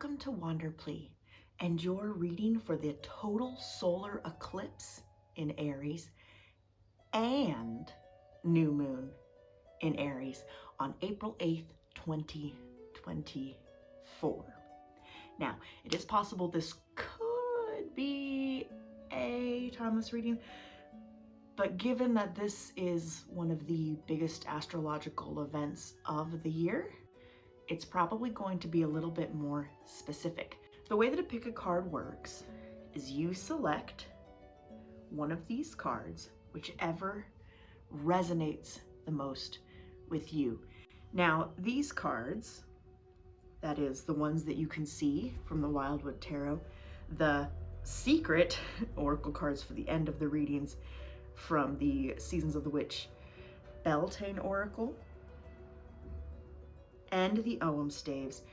Welcome to Wanderplea and your reading for the total solar eclipse in Aries and new moon in Aries on April 8th, 2024. Now, it is possible this could be a timeless reading, but given that this is one of the biggest astrological events of the year, it's probably going to be a little bit more specific. The way that a pick a card works is you select one of these cards, whichever resonates the most with you. Now, these cards, that is the ones that you can see from the Wildwood Tarot, the secret oracle cards for the end of the readings from the Seasons of the Witch Beltane Oracle, and the Ogham staves,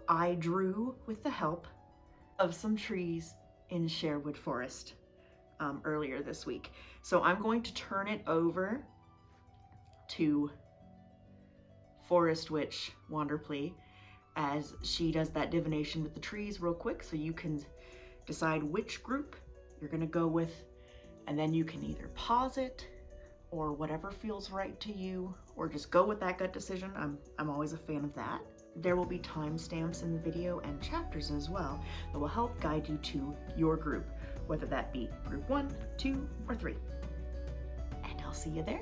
I drew with the help of some trees in Sherwood Forest earlier this week. So I'm going to turn it over to Forest Witch Wanderplea as she does that divination with the trees real quick, so you can decide which group you're gonna go with, and then you can either pause it or whatever feels right to you, or just go with that gut decision. I'm always a fan of that. There will be timestamps in the video and chapters as well that will help guide you to your group, whether that be group 1, 2, or 3. And I'll see you there.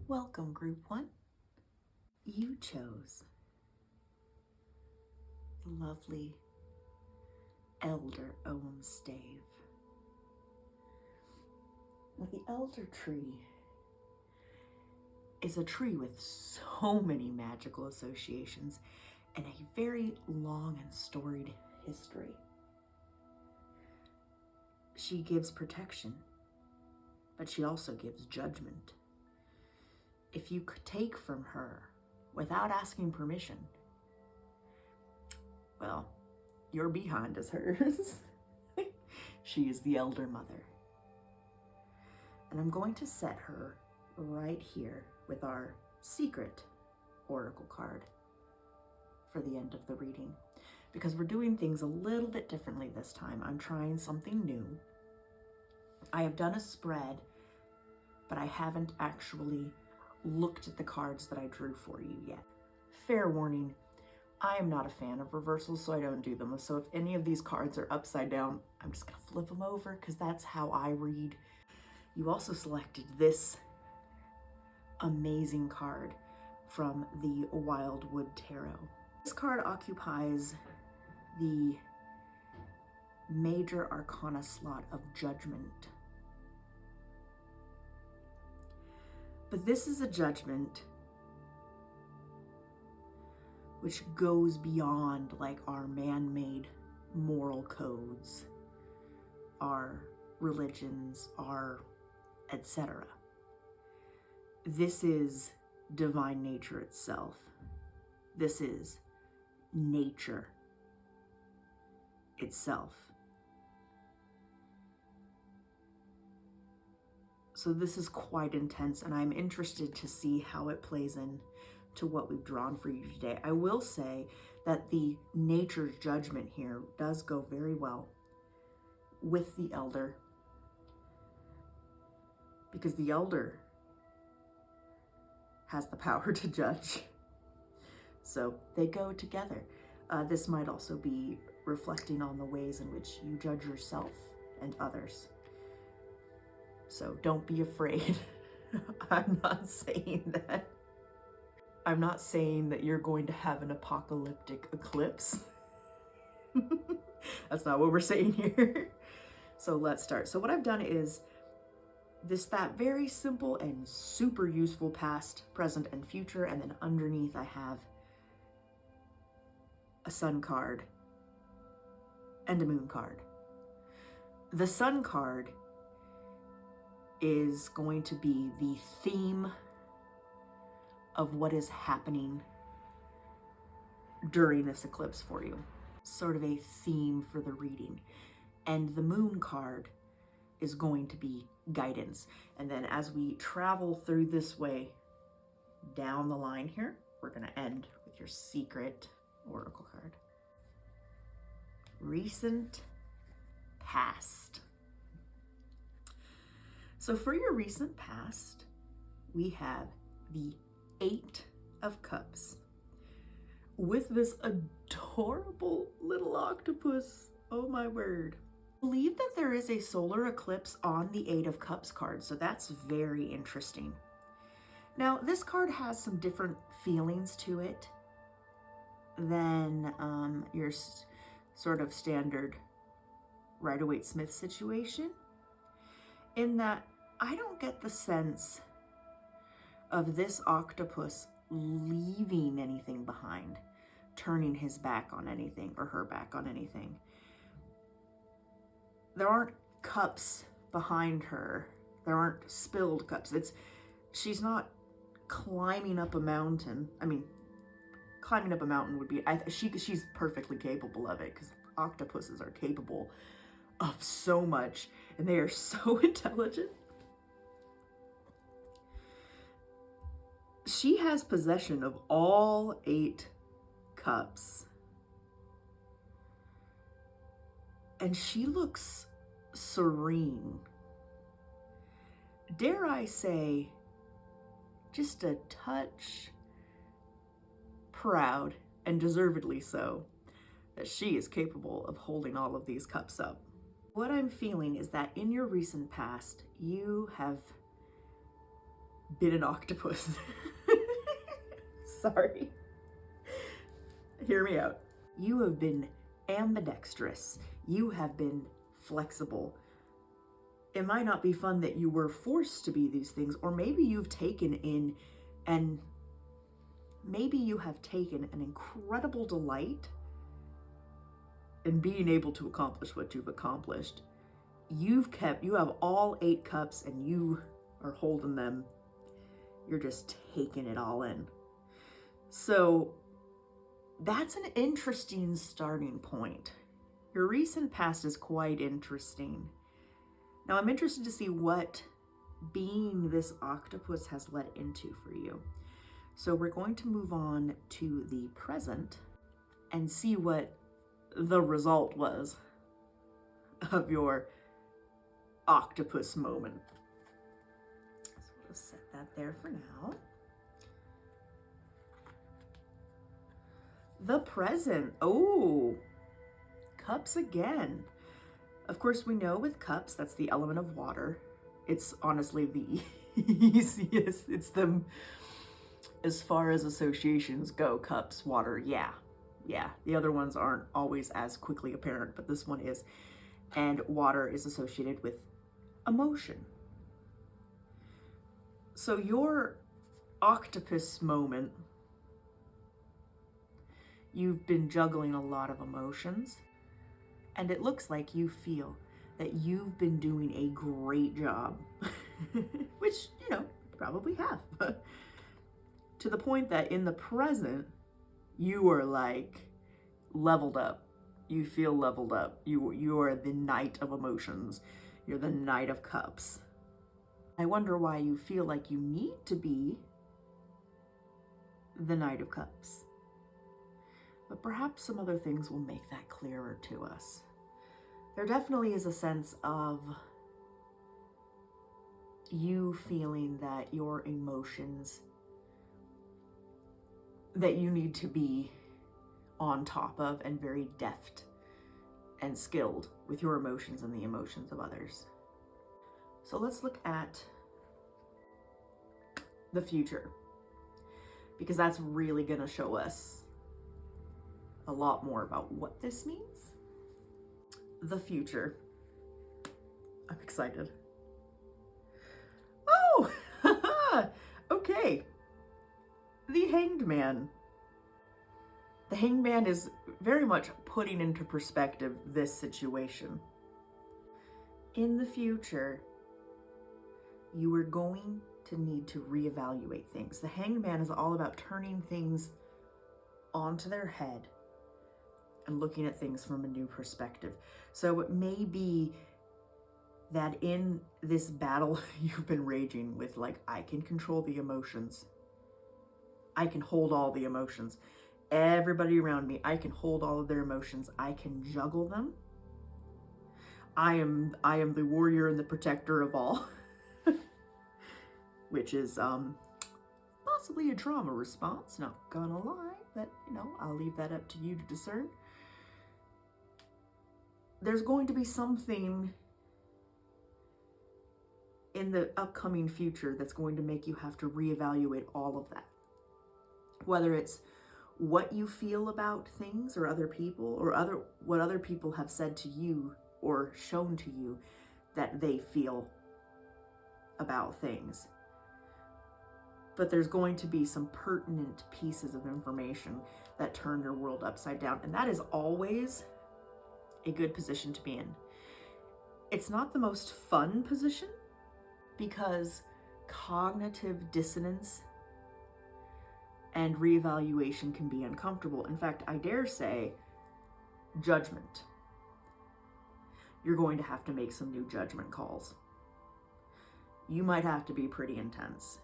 Welcome, Group 1. You chose the lovely Elder Ogham stave. Now, the elder tree is a tree with so many magical associations and a very long and storied history. She gives protection, but she also gives judgment. If you could take from her without asking permission, well, your behind is hers. She is the Elder Mother. And I'm going to set her right here with our secret oracle card for the end of the reading, because we're doing things a little bit differently this time. I'm trying something new. I have done a spread, but I haven't actually looked at the cards that I drew for you yet. Fair warning, I am not a fan of reversals, so I don't do them. So if any of these cards are upside down, I'm just gonna flip them over because that's how I read. You also selected this amazing card from the Wildwood Tarot. This card occupies the major arcana slot of Judgment. But this is a judgment which goes beyond like our man-made moral codes, our religions, our etc. This is divine nature itself. This is nature itself. So this is quite intense, and I'm interested to see how it plays in to what we've drawn for you today. I will say that the nature's judgment here does go very well with the elder, because the elder has the power to judge. So they go together. This might also be reflecting on the ways in which you judge yourself and others. So don't be afraid. I'm not saying that. I'm not saying that you're going to have an apocalyptic eclipse. That's not what we're saying here. So let's start. So what I've done is that very simple and super useful past, present, and future. And then underneath I have a sun card and a moon card. The sun card is going to be the theme of what is happening during this eclipse for you. Sort of a theme for the reading. And the moon card is going to be guidance. And then as we travel through this way down the line here, we're going to end with your secret oracle card. Recent past. So for your recent past, we have the 8 of Cups with this adorable little octopus. Oh my word. I believe that there is a solar eclipse on the 8 of Cups card, so that's very interesting. Now, this card has some different feelings to it than your sort of standard Rider-Waite-Smith situation, in that I don't get the sense of this octopus leaving anything behind, turning his back on anything or her back on anything. There aren't cups behind her. There aren't spilled cups. She's not climbing up a mountain. I mean, climbing up a mountain would be, she's perfectly capable of it, because octopuses are capable of so much and they are so intelligent. She has possession of all 8 cups. And she looks serene. Dare I say, just a touch proud, and deservedly so, that she is capable of holding all of these cups up. What I'm feeling is that in your recent past, you have been an octopus. Sorry. Hear me out. You have been ambidextrous. You have been flexible. It might not be fun that you were forced to be these things, or maybe you've taken in and maybe you have taken an incredible delight in being able to accomplish what you've accomplished. You have all 8 cups and you are holding them. You're just taking it all in. So that's an interesting starting point. Your recent past is quite interesting. Now I'm interested to see what being this octopus has led into for you. So we're going to move on to the present and see what the result was of your octopus moment. So we'll set that there for now. The present. Oh, cups again. Of course, we know with cups, that's the element of water. It's honestly the easiest. It's them, as far as associations go, cups, water, yeah. The other ones aren't always as quickly apparent, but this one is. And water is associated with emotion. So your octopus moment, you've been juggling a lot of emotions, and it looks like you feel that you've been doing a great job, which, you know, probably have, to the point that in the present, you are like leveled up. You feel leveled up. You are the Knight of Emotions. You're the Knight of Cups. I wonder why you feel like you need to be the Knight of Cups. But perhaps some other things will make that clearer to us. There definitely is a sense of you feeling that your emotions, that you need to be on top of and very deft and skilled with your emotions and the emotions of others. So let's look at the future, because that's really going to show us a lot more about what this means. The future. I'm excited. the Hanged Man. The Hanged Man is very much putting into perspective this situation. In the future, you are going to need to reevaluate things. The Hanged Man is all about turning things onto their head and looking at things from a new perspective. So it may be that in this battle you've been raging with, like, I can control the emotions. I can hold all the emotions. Everybody around me, I can hold all of their emotions. I can juggle them. I am the warrior and the protector of all. Which is possibly a trauma response, not gonna lie, but you know, I'll leave that up to you to discern. There's going to be something in the upcoming future that's going to make you have to reevaluate all of that. Whether it's what you feel about things or other people, or what other people have said to you or shown to you that they feel about things. But there's going to be some pertinent pieces of information that turn your world upside down. And that is always a good position to be in. It's not the most fun position because cognitive dissonance and reevaluation can be uncomfortable. In fact, I dare say judgment. You're going to have to make some new judgment calls. You might have to be pretty intense.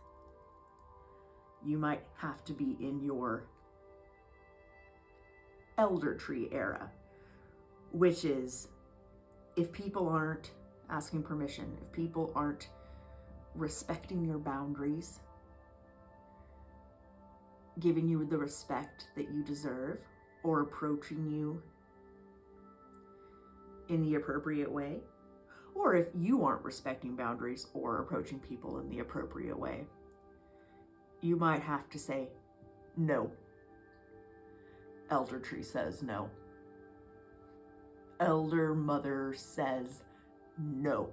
You might have to be in your elder tree era, which is if people aren't asking permission, if people aren't respecting your boundaries, giving you the respect that you deserve, or approaching you in the appropriate way, or if you aren't respecting boundaries or approaching people in the appropriate way, you might have to say no. Elder tree says no. Elder mother says no.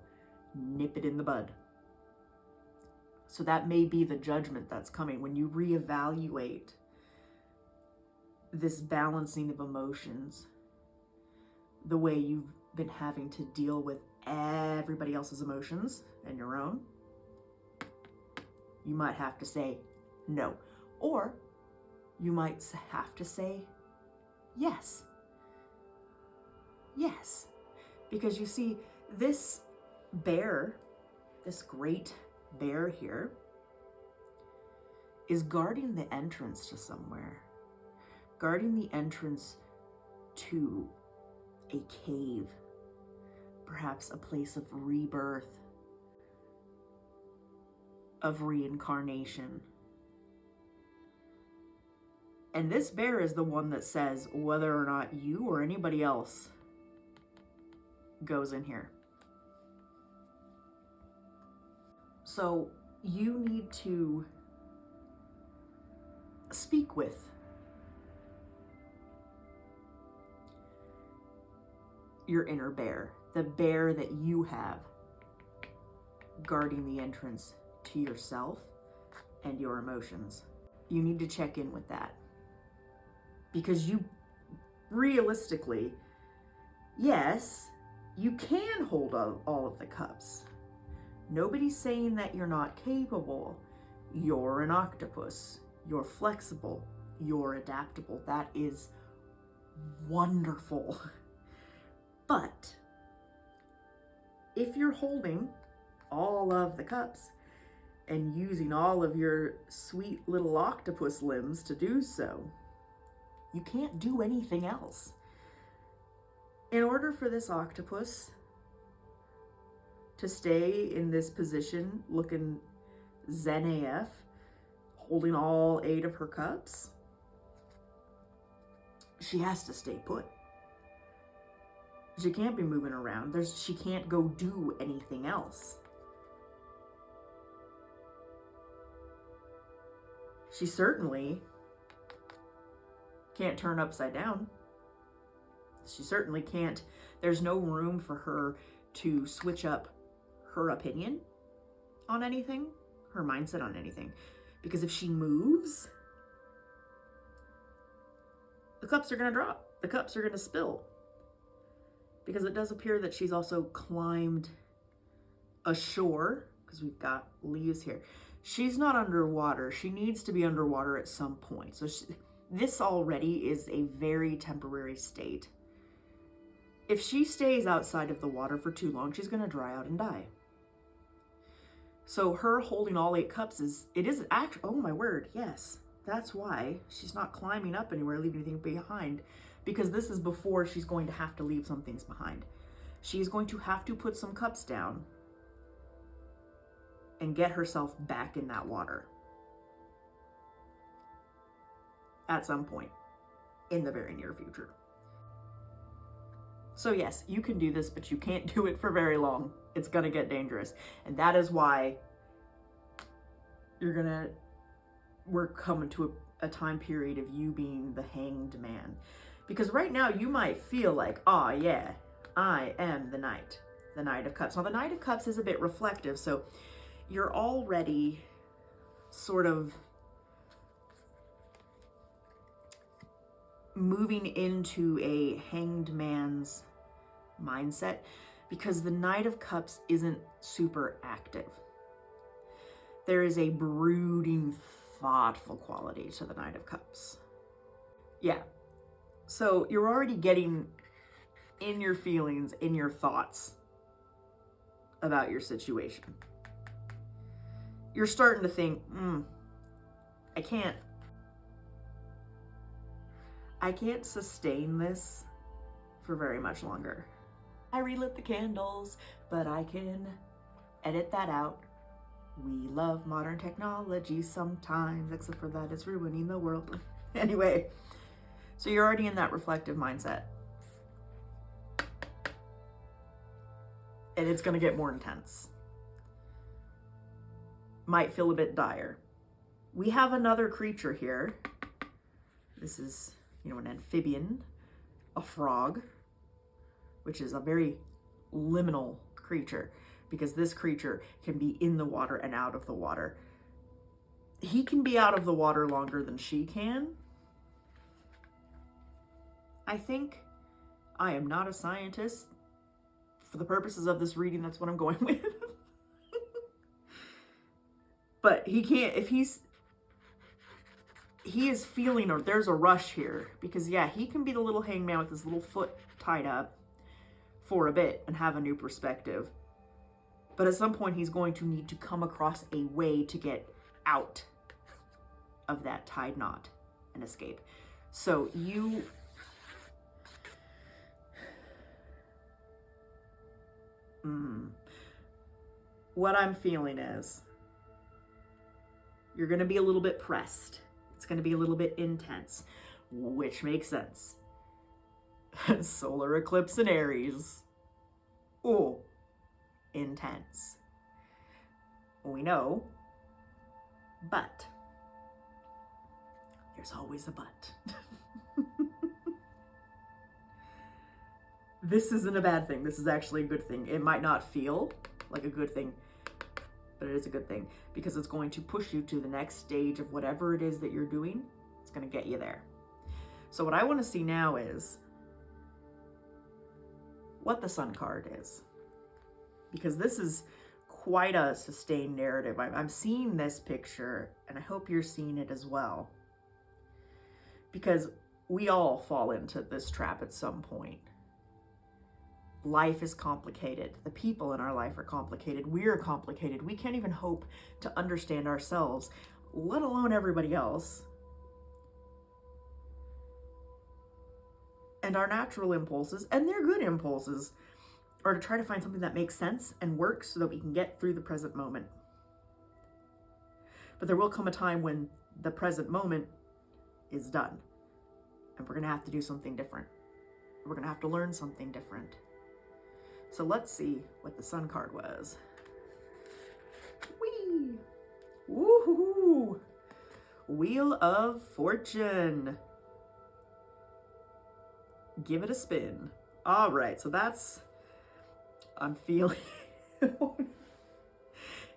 Nip it in the bud. So that may be the judgment that's coming when you reevaluate this balancing of emotions, the way you've been having to deal with everybody else's emotions and your own. You might have to say no, or you might have to say yes. Yes, because you see, this bear, this great bear here, is guarding the entrance to somewhere, guarding the entrance to a cave, perhaps a place of rebirth, of reincarnation. And this bear is the one that says whether or not you or anybody else goes in here. So you need to speak with your inner bear, the bear that you have guarding the entrance to yourself and your emotions. You need to check in with that, because you realistically, yes, you can hold all of the cups. Nobody's saying that you're not capable. You're an octopus. You're flexible. You're adaptable. That is wonderful. But if you're holding all of the cups and using all of your sweet little octopus limbs to do so, you can't do anything else. In order for this octopus to stay in this position looking zen AF, holding all 8 of her cups, she has to stay put. She can't be moving around. She can't go do anything else. She certainly can't turn upside down. She certainly can't. There's no room for her to switch up her opinion on anything, her mindset on anything. Because if she moves, the cups are going to drop. The cups are going to spill. Because it does appear that she's also climbed ashore, because we've got leaves here. She's not underwater. She needs to be underwater at some point. So this already is a very temporary state. If she stays outside of the water for too long, she's going to dry out and die. So her holding all 8 cups oh my word, yes. That's why she's not climbing up anywhere, leaving anything behind. Because this is before she's going to have to leave some things behind. She's going to have to put some cups down and get herself back in that water. At some point in the very near future. So yes, you can do this, but you can't do it for very long. It's gonna get dangerous. And that is why we're coming to a time period of you being the hanged man. Because right now you might feel like, oh yeah, I am the Knight of Cups. Now the Knight of Cups is a bit reflective, so you're already sort of moving into a hanged man's mindset, because the Knight of Cups isn't super active. There is a brooding, thoughtful quality to the Knight of Cups. Yeah. So you're already getting in your feelings, in your thoughts about your situation. You're starting to think, I can't sustain this for very much longer. I relit the candles, but I can edit that out. We love modern technology sometimes, except for that it's ruining the world. Anyway, so you're already in that reflective mindset. And it's gonna get more intense. Might feel a bit dire. We have another creature here. This is, an amphibian, a frog, which is a very liminal creature, because this creature can be in the water and out of the water. He can be out of the water longer than she can. I think I am not a scientist. For the purposes of this reading, that's what I'm going with. But he can't, if he is feeling, or there's a rush here, because yeah, he can be the little hangman with his little foot tied up for a bit and have a new perspective. But at some point, he's going to need to come across a way to get out of that tied knot and escape. So what I'm feeling is you're going to be a little bit pressed. It's going to be a little bit intense, which makes sense. Solar eclipse in Aries. Oh, intense. We know, but there's always a but. This isn't a bad thing. This is actually a good thing. It might not feel like a good thing, but it is a good thing, because it's going to push you to the next stage of whatever it is that you're doing. It's going to get you there. So what I want to see now is what the Sun card is, because this is quite a sustained narrative. I'm seeing this picture, and I hope you're seeing it as well, because we all fall into this trap at some point. Life is complicated. The people in our life are complicated. We're complicated. We can't even hope to understand ourselves, let alone everybody else. And our natural impulses, and they're good impulses, are to try to find something that makes sense and works so that we can get through the present moment. But there will come a time when the present moment is done, and we're going to have to do something different. We're going to have to learn something different. So let's see what the Sun card was. Whee! Woohoo! Wheel of Fortune. Give it a spin. All right, so that's, I'm feeling,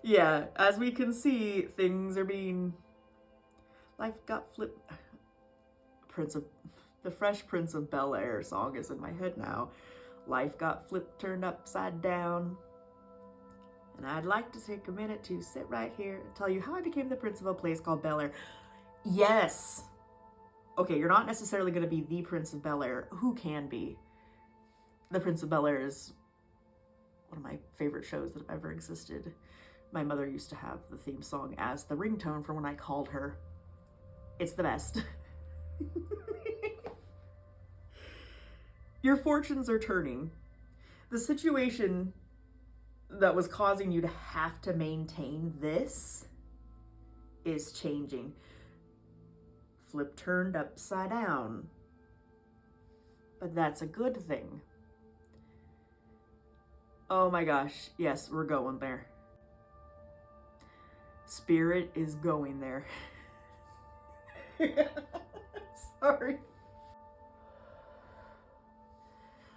yeah, as we can see, things are being, life got flipped. The Fresh Prince of Bel-Air song is in my head now. Life got flipped, turned upside down. And I'd like to take a minute to sit right here and tell you how I became the prince of a place called Bel-Air. Yes. Okay, you're not necessarily going to be the Prince of Bel-Air. Who can be? The Prince of Bel-Air is one of my favorite shows that have ever existed. My mother used to have the theme song as the ringtone for when I called her. It's the best. Your fortunes are turning. The situation that was causing you to have to maintain this is changing. Flip turned upside down. But that's a good thing. Oh my gosh, yes, we're going there. Spirit is going there. Sorry.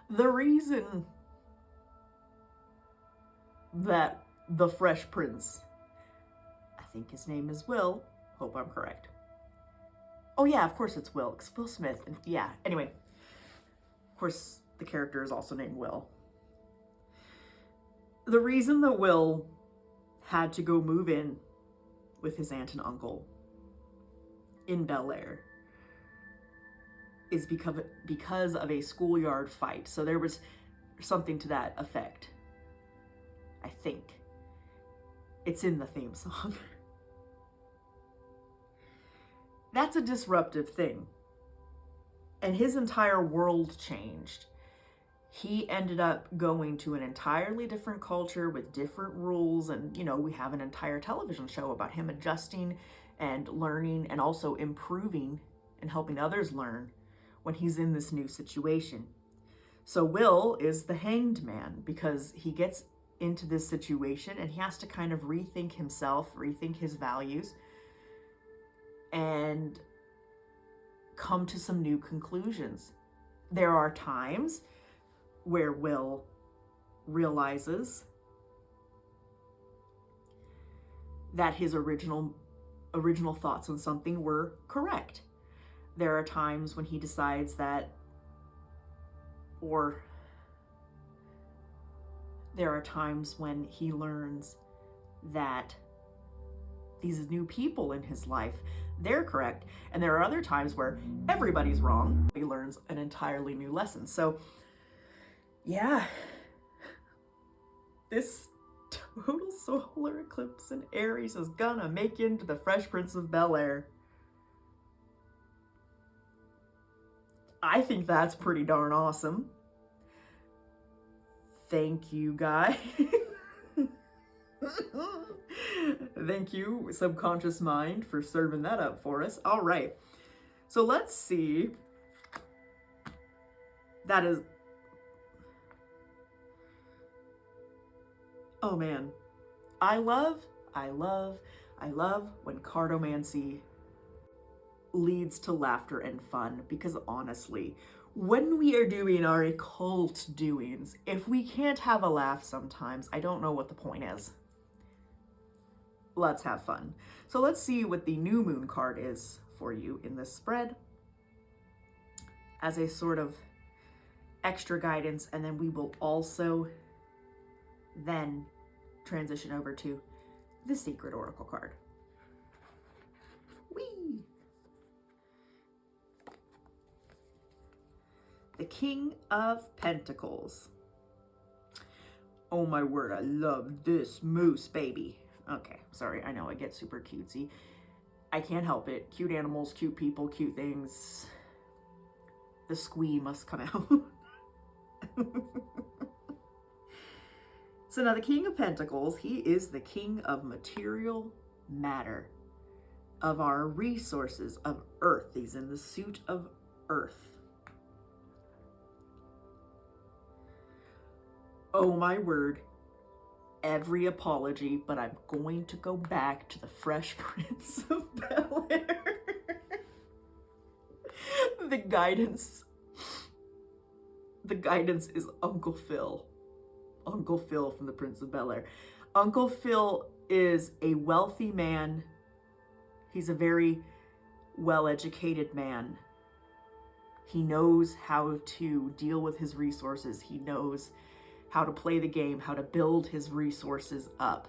The reason that the Fresh Prince, I think his name is Will, hope I'm correct. Oh yeah, of course it's Will. It's Will Smith. And yeah, anyway. Of course, the character is also named Will. The reason that Will had to go move in with his aunt and uncle in Bel-Air is because of a schoolyard fight. So there was something to that effect. I think. It's in the theme song. That's a disruptive thing. And his entire world changed. He ended up going to an entirely different culture with different rules. And, you know, we have an entire television show about him adjusting and learning and also improving and helping others learn when he's in this new situation. So Will is the hanged man because he gets into this situation and he has to kind of rethink himself, rethink his values, and come to some new conclusions. There are times where Will realizes that his original thoughts on something were correct. There are times when he decides that, or there are times when he learns that these new people in his life, they're correct. And there are other times where everybody's wrong. He learns an entirely new lesson. So yeah, this total solar eclipse in Aries is gonna make into the Fresh Prince of Bel-Air. I think that's pretty darn awesome. Thank you, guys. Thank you, subconscious mind, for serving that up for us. All right. So let's see. That is... Oh, man. I love when cartomancy leads to laughter and fun, because honestly, when we are doing our occult doings, if we can't have a laugh sometimes, I don't know what the point is. Let's have fun. So let's see what the new moon card is for you in this spread as a sort of extra guidance, and then we will also then transition over to the secret oracle card. Whee! The King of Pentacles. Oh my word, I love this moose, baby. Okay, sorry, I know I get super cutesy. I can't help it. Cute animals, cute people, cute things. The squee must come out. So now the King of Pentacles, he is the king of material matter, of our resources, of earth. He's in the suit of earth. Oh my word, every apology, but I'm going to go back to the Fresh Prince of Bel-Air. The guidance is Uncle Phil. Uncle Phil from the Prince of Bel-Air. Uncle Phil is a wealthy man. He's a very well-educated man. He knows how to deal with his resources. He knows how to play the game, how to build his resources up.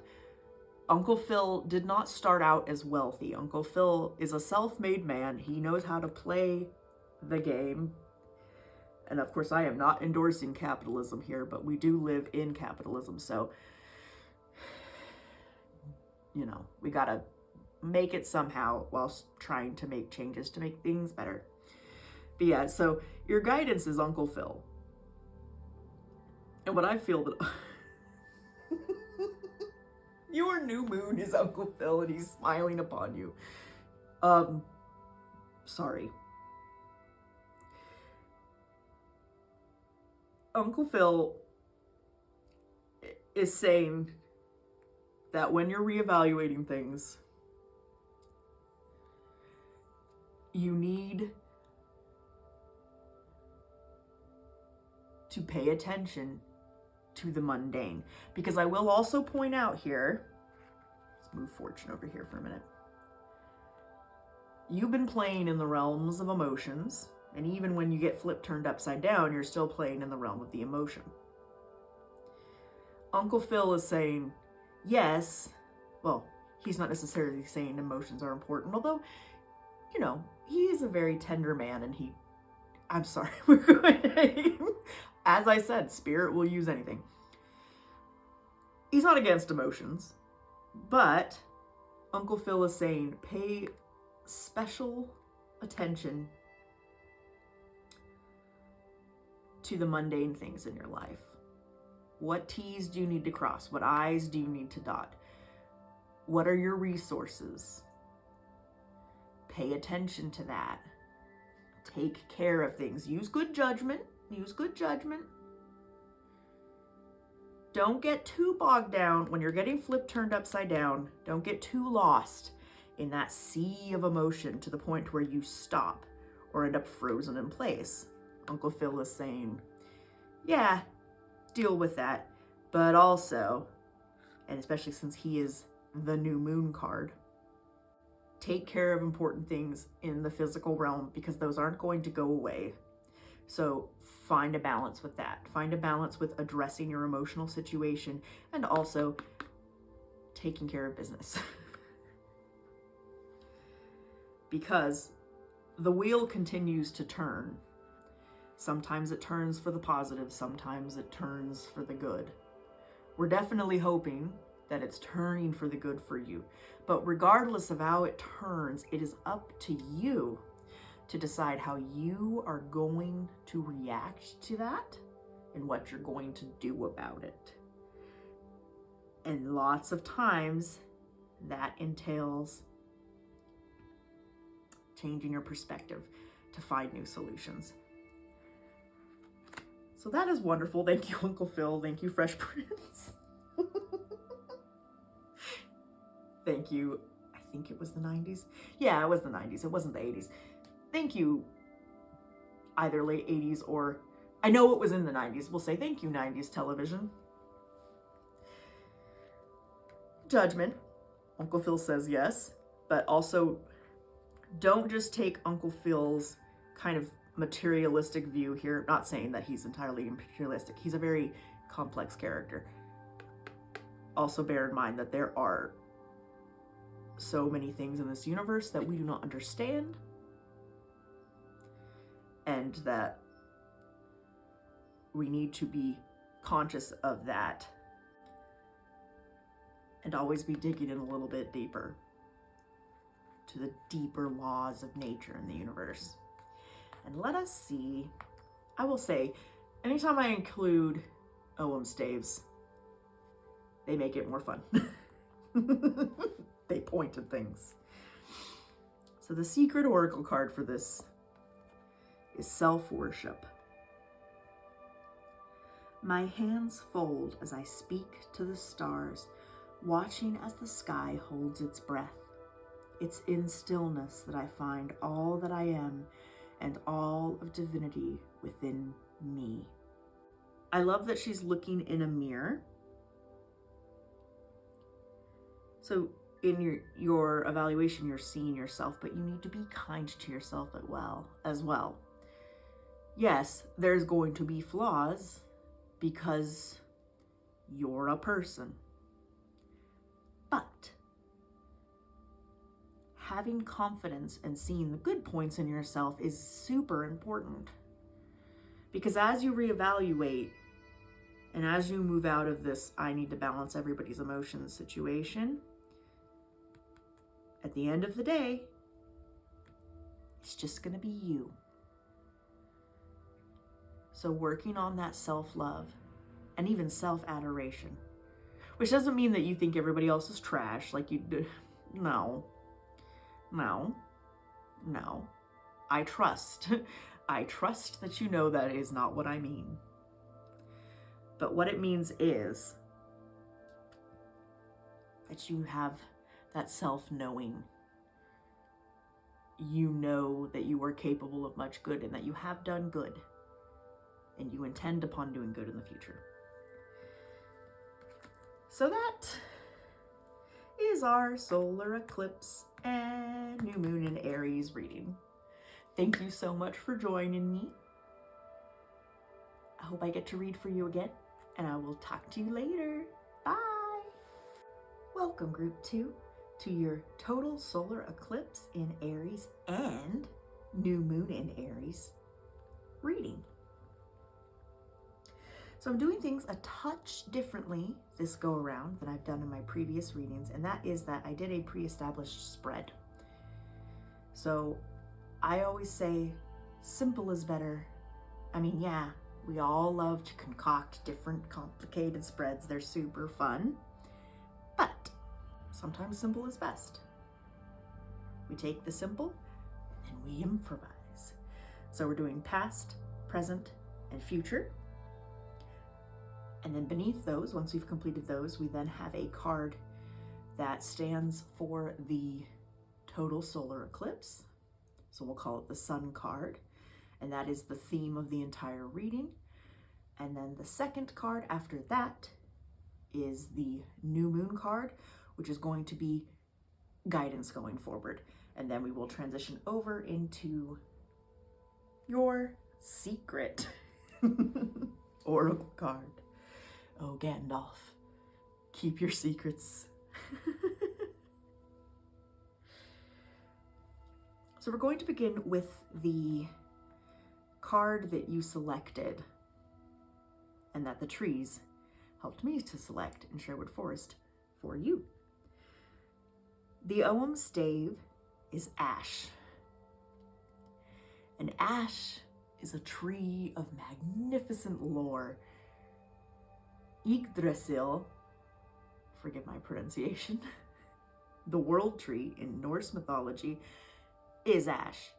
Uncle Phil did not start out as wealthy. Uncle Phil is a self-made man. He knows how to play the game. And of course, I am not endorsing capitalism here, but we do live in capitalism. So, you know, we gotta make it somehow whilst trying to make changes to make things better. But yeah, so your guidance is Uncle Phil. And what I feel that your new moon is Uncle Phil and he's smiling upon you. Sorry. Uncle Phil is saying that when you're reevaluating things, you need to pay attention to the mundane. Because I will also point out here, let's move Fortune over here for a minute. You've been playing in the realms of emotions, and even when you get flipped turned upside down, you're still playing in the realm of the emotion. Uncle Phil is saying, yes, well, he's not necessarily saying emotions are important, although, you know, he is a very tender man, and I'm sorry, we're going to, as I said, spirit will use anything. He's not against emotions, but Uncle Phil is saying, pay special attention to the mundane things in your life. What T's do you need to cross? What I's do you need to dot? What are your resources? Pay attention to that. Take care of things. Use good judgment. Use good judgment. Don't get too bogged down when you're getting flipped turned upside down. Don't get too lost in that sea of emotion to the point where you stop or end up frozen in place. Uncle Phil is saying, yeah, deal with that. But also, and especially since he is the new moon card, take care of important things in the physical realm because those aren't going to go away. So find a balance with that. Find a balance with addressing your emotional situation and also taking care of business. Because the wheel continues to turn. Sometimes it turns for the positive, sometimes it turns for the good. We're definitely hoping that it's turning for the good for you. But regardless of how it turns, it is up to you to decide how you are going to react to that and what you're going to do about it. And lots of times that entails changing your perspective to find new solutions. So that is wonderful. Thank you, Uncle Phil. Thank you, Fresh Prince. Thank you. I think it was the 90s. Yeah, it was the 90s. It wasn't the 80s. Thank you, either late 80s or, I know it was in the 90s. We'll say thank you, 90s television. Judgment. Uncle Phil says yes, but also don't just take Uncle Phil's kind of materialistic view here. Not saying that he's entirely materialistic. He's a very complex character. Also bear in mind that there are so many things in this universe that we do not understand, and that we need to be conscious of that and always be digging in a little bit deeper to the deeper laws of nature in the universe. And let us see, I will say, anytime I include OM staves, they make it more fun. They point at things. So the secret oracle card for this is self-worship. My hands fold as I speak to the stars, watching as the sky holds its breath. It's in stillness that I find all that I am and all of divinity within me. I love that she's looking in a mirror. So in your evaluation, you're seeing yourself, but you need to be kind to yourself as well. Yes, there's going to be flaws because you're a person. But having confidence and seeing the good points in yourself is super important. Because as you reevaluate and as you move out of this I need to balance everybody's emotions situation, at the end of the day, it's just going to be you. So working on that self-love and even self-adoration, which doesn't mean that you think everybody else is trash, like you do. No. I trust that you know that is not what I mean. But what it means is that you have that self-knowing. You know that you are capable of much good and that you have done good. And you intend upon doing good in the future. So that is our solar eclipse and new moon in Aries reading. Thank you so much for joining me. I hope I get to read for you again, and I will talk to you later. Bye. Welcome, Group 2, to your total solar eclipse in Aries and new moon in Aries reading. So I'm doing things a touch differently this go around than I've done in my previous readings, and that is that I did a pre-established spread. So I always say simple is better. I mean, yeah, we all love to concoct different complicated spreads. They're super fun, but sometimes simple is best. We take the simple and we improvise. So we're doing past, present, and future. And then beneath those, once we've completed those, we then have a card that stands for the total solar eclipse. So we'll call it the sun card. And that is the theme of the entire reading. And then the second card after that is the new moon card, which is going to be guidance going forward. And then we will transition over into your secret oracle card. Oh, Gandalf, keep your secrets. So we're going to begin with the card that you selected and that the trees helped me to select in Sherwood Forest for you. The Ogham stave is ash. And ash is a tree of magnificent lore. Yggdrasil, forgive my pronunciation, the world tree in Norse mythology, is ash.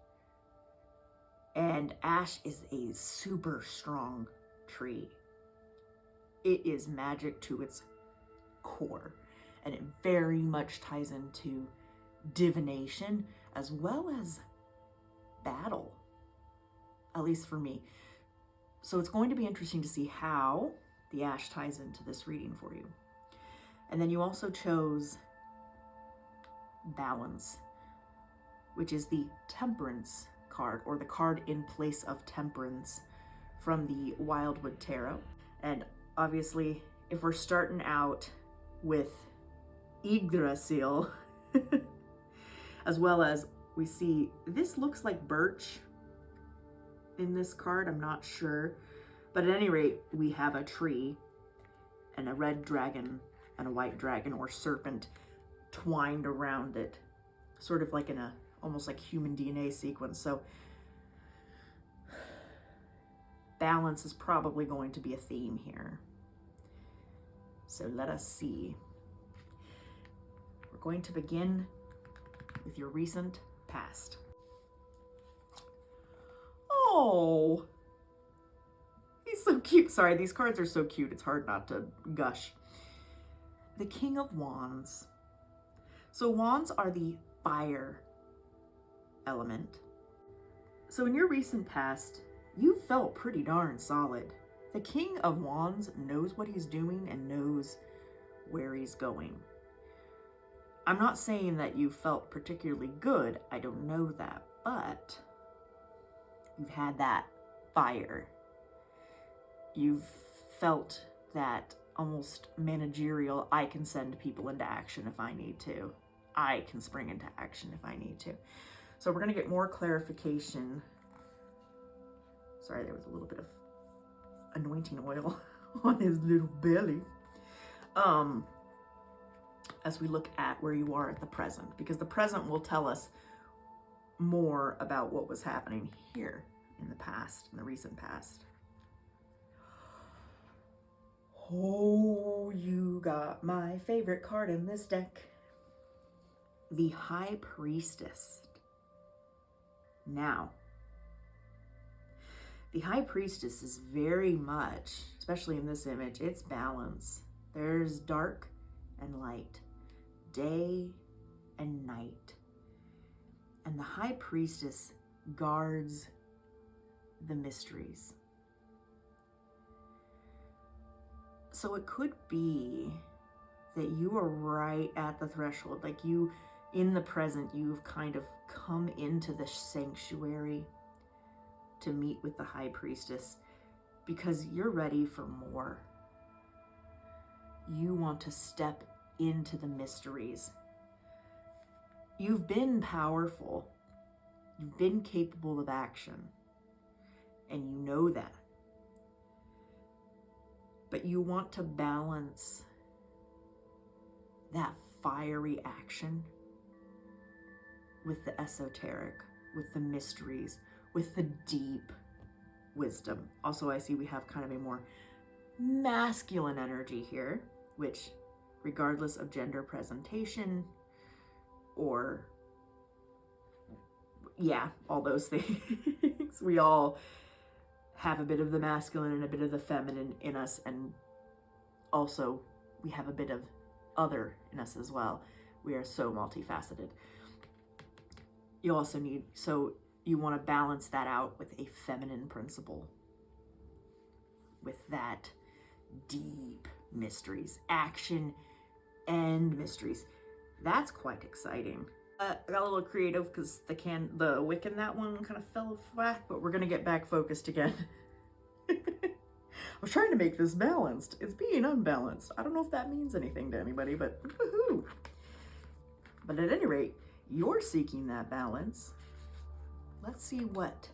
And ash is a super strong tree. It is magic to its core, and it very much ties into divination as well as battle, at least for me. So it's going to be interesting to see how the ash ties into this reading for you. And then you also chose balance, which is the temperance card, or the card in place of temperance from the Wildwood Tarot. And obviously, if we're starting out with Yggdrasil, as well as we see, this looks like birch in this card, I'm not sure. But at any rate, we have a tree and a red dragon and a white dragon or serpent twined around it, sort of like in a almost like human DNA sequence. So balance is probably going to be a theme here. So let us see. We're going to begin with your recent past. Oh, he's so cute. Sorry, these cards are so cute. It's hard not to gush. The King of Wands. So wands are the fire element. So in your recent past, you felt pretty darn solid. The King of Wands knows what he's doing and knows where he's going. I'm not saying that you felt particularly good. I don't know that, but you've had that fire. You've felt that almost managerial, I can send people into action if I need to. I can spring into action if I need to. So we're gonna get more clarification. Sorry, there was a little bit of anointing oil on his little belly. As we look at where you are at the present, because the present will tell us more about what was happening here in the past, in the recent past. Oh, you got my favorite card in this deck. The High Priestess. Now, the High Priestess is very much, especially in this image, it's balance. There's dark and light, day and night. And the High Priestess guards the mysteries. So it could be that you are right at the threshold, like you, in the present, you've kind of come into the sanctuary to meet with the High Priestess because you're ready for more. You want to step into the mysteries. You've been powerful. You've been capable of action. And you know that. But you want to balance that fiery action with the esoteric, with the mysteries, with the deep wisdom. Also, I see we have kind of a more masculine energy here, which, regardless of gender presentation or, yeah, all those things, we all have a bit of the masculine and a bit of the feminine in us, and also we have a bit of other in us as well. We are so multifaceted. You also need, so you want to balance that out with a feminine principle, with that deep mysteries, action and mysteries. That's quite exciting. I got a little creative because the wick in that one kind of fell flat, but we're gonna get back focused again. I was trying to make this balanced. It's being unbalanced. I don't know if that means anything to anybody, but woohoo! But at any rate, you're seeking that balance. Let's see what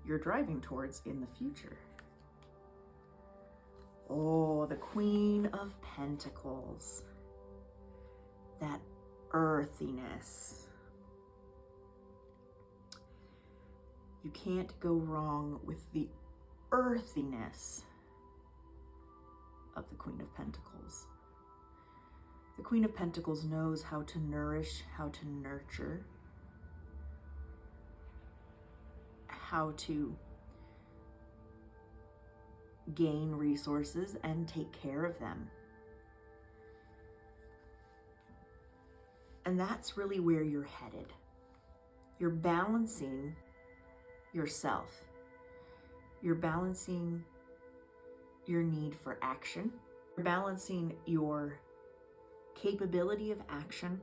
you're driving towards in the future. Oh, the Queen of Pentacles. That earthiness. You can't go wrong with the earthiness of the Queen of Pentacles. The Queen of Pentacles knows how to nourish, how to nurture, how to gain resources and take care of them. And that's really where you're headed. You're balancing yourself. You're balancing your need for action. You're balancing your capability of action,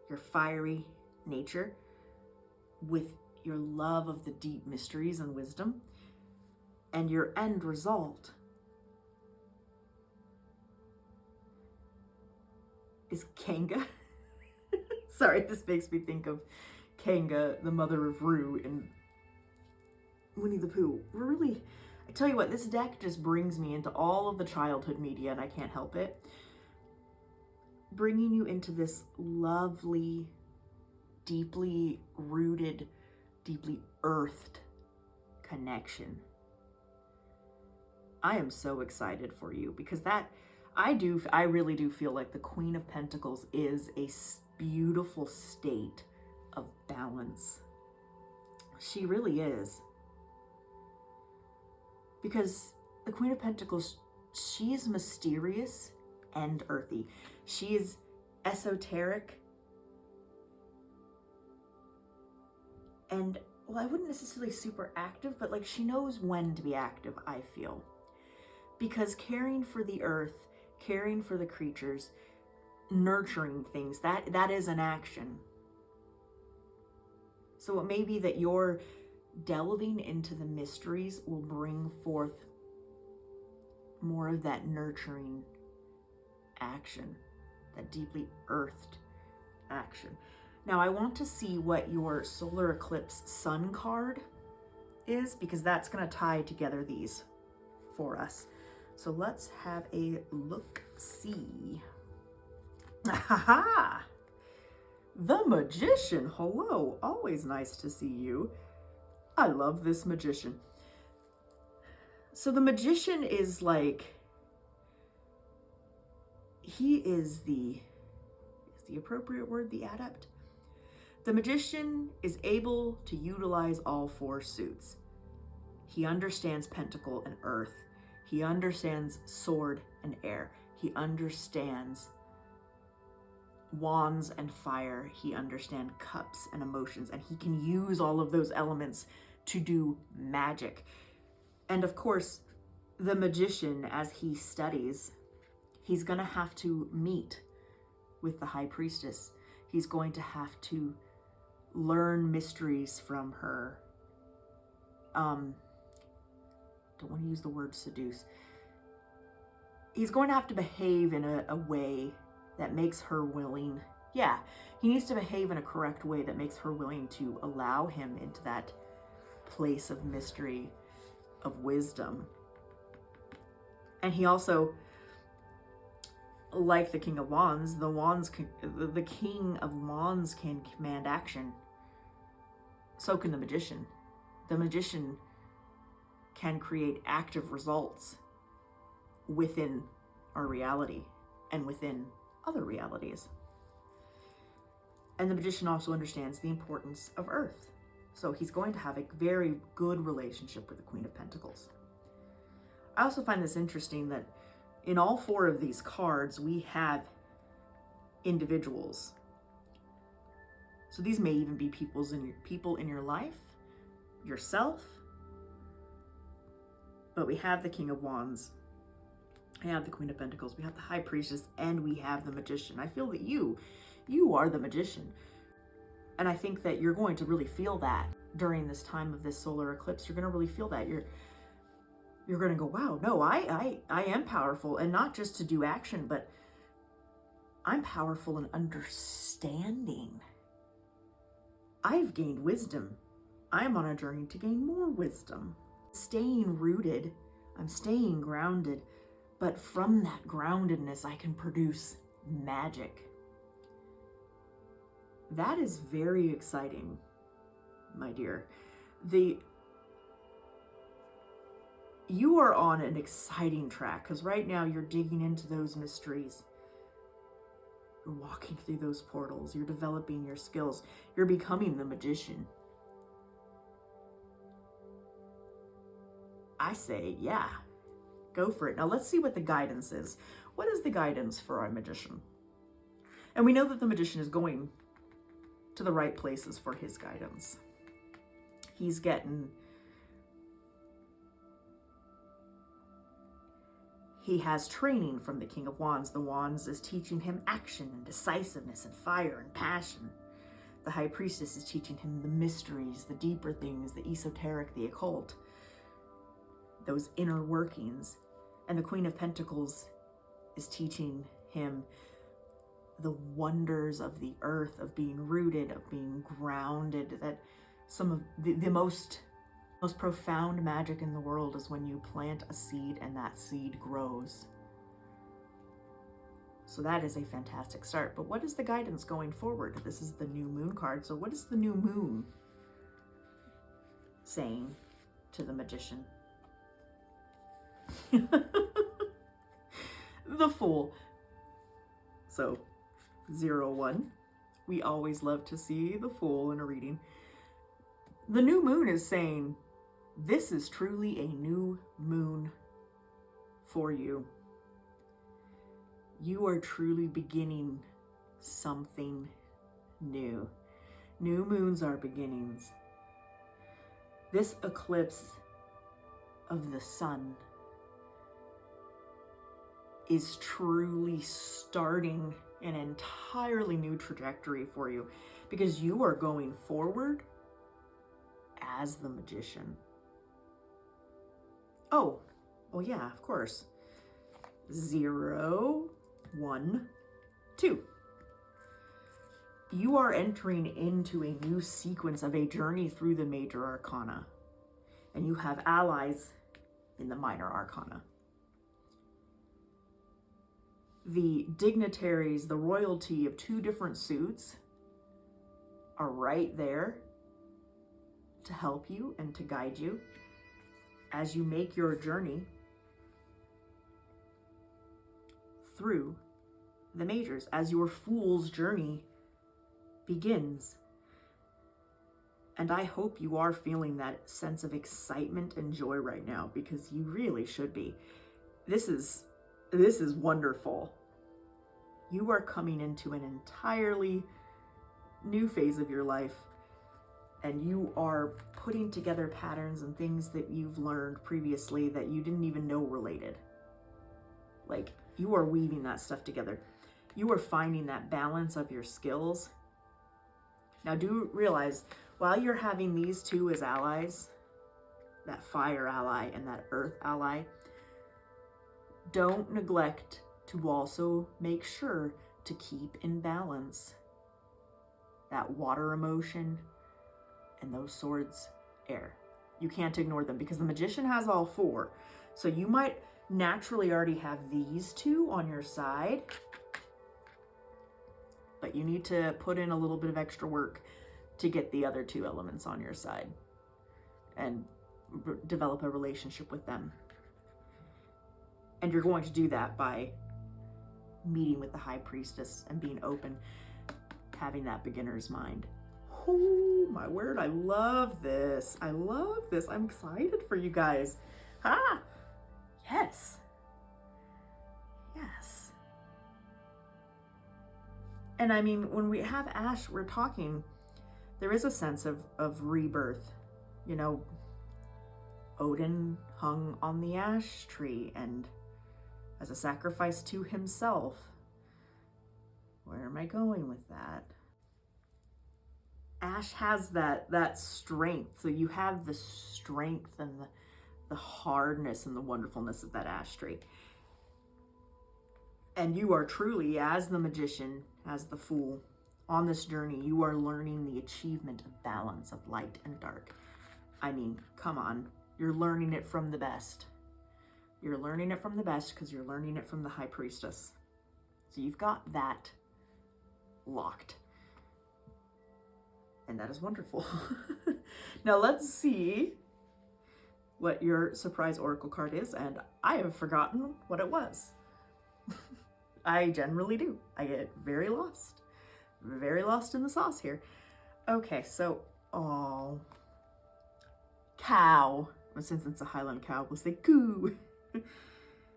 your fiery nature, with your love of the deep mysteries and wisdom. And your end result is Kanga. Sorry, this makes me think of Kanga, the mother of Roo in Winnie the Pooh. I tell you what, this deck just brings me into all of the childhood media, and I can't help it. Bringing you into this lovely, deeply rooted, deeply earthed connection. I am so excited for you because I really do feel like the Queen of Pentacles is a beautiful state of balance. She really is. Because the Queen of Pentacles, she is mysterious and earthy. She is esoteric. And, well, I wouldn't necessarily super active, but like she knows when to be active, I feel. Because caring for the earth, caring for the creatures, nurturing things, that is an action. So it may be that you're delving into the mysteries will bring forth more of that nurturing action, that deeply earthed action. Now I want to see what your solar eclipse sun card is, because that's going to tie together these for us. So let's have a look-see. Ha! The Magician. Hello, always nice to see you. I love this Magician. So the Magician is like, he is the appropriate word, the adept? The Magician is able to utilize all four suits. He understands pentacle and earth. He understands sword and air. He understands wands and fire. He understands cups and emotions, and he can use all of those elements to do magic. And of course, the Magician, as he studies, he's going to have to meet with the High Priestess. He's going to have to learn mysteries from her. Don't want to use the word seduce. He's going to have to behave in a way that makes her willing. Yeah, he needs to behave in a correct way that makes her willing to allow him into that place of mystery, of wisdom. And he also, like the King of Wands, the King of Wands can command action. So can the Magician. The Magician can create active results within our reality and within other realities. And the Magician also understands the importance of Earth. So he's going to have a very good relationship with the Queen of Pentacles. I also find this interesting that in all four of these cards, we have individuals. So these may even be people in your life, yourself. But we have the King of Wands, we have the Queen of Pentacles, we have the High Priestess, and we have the Magician. I feel that you are the Magician. And I think that you're going to really feel that during this time of this solar eclipse. You're going to really feel that. You're going to go, wow, no, I am powerful. And not just to do action, but I'm powerful in understanding. I've gained wisdom. I'm on a journey to gain more wisdom. Staying rooted, I'm staying grounded, but from that groundedness, I can produce magic. That is very exciting, my dear. You are on an exciting track, because right now you're digging into those mysteries. You're walking through those portals. You're developing your skills. You're becoming the Magician. I say, yeah, go for it. Now let's see what the guidance is. What is the guidance for our Magician? And we know that the Magician is going to the right places for his guidance. He has training from the King of Wands. The Wands is teaching him action and decisiveness and fire and passion. The High Priestess is teaching him the mysteries, the deeper things, the esoteric, the occult, those inner workings. And the Queen of Pentacles is teaching him the wonders of the earth, of being rooted, of being grounded, that some of the most profound magic in the world is when you plant a seed and that seed grows. So that is a fantastic start. But what is the guidance going forward? This is the new moon card. So what is the new moon saying to the Magician? The Fool. So 0-1. We always love to see the Fool in a reading. The new moon is saying, this is truly a new moon for you. You are truly beginning something new. New moons are beginnings. This eclipse of the sun is truly starting an entirely new trajectory for you, because you are going forward as the magician. Oh yeah, of course. 0, 1, 2. You are entering into a new sequence of a journey through the major arcana, and you have allies in the minor arcana. The dignitaries, the royalty of 2 different suits are right there to help you and to guide you as you make your journey through the majors, as your fool's journey begins. And I hope you are feeling that sense of excitement and joy right now, because you really should be. This is wonderful. You are coming into an entirely new phase of your life, and you are putting together patterns and things that you've learned previously that you didn't even know related. Like, you are weaving that stuff together. You are finding that balance of your skills. Now, do realize, while you're having these 2 as allies, that fire ally and that earth ally, don't neglect to also make sure to keep in balance that water emotion and those swords air. You can't ignore them, because the magician has all 4. So you might naturally already have these 2 on your side, but you need to put in a little bit of extra work to get the other 2 elements on your side and develop a relationship with them. And you're going to do that by meeting with the high priestess and being open, having that beginner's mind. Oh my word, I love this. I love this. I'm excited for you guys. Ah, yes. Yes. And I mean, when we have Ash, we're talking, there is a sense of rebirth. You know, Odin hung on the ash tree and as a sacrifice to himself. Where am I going with that? Ash has that strength. So you have the strength and the hardness and the wonderfulness of that ash tree. And you are truly, as the magician, as the fool, on this journey, you are learning the achievement of balance of light and dark. I mean, come on. You're learning it from the best. You're learning it from the best because you're learning it from the high priestess. So you've got that locked. And that is wonderful. Now let's see what your surprise oracle card is. And I have forgotten what it was. I generally do. I get very lost in the sauce here. Okay, so, cow. Since it's a Highland cow, we'll say coo.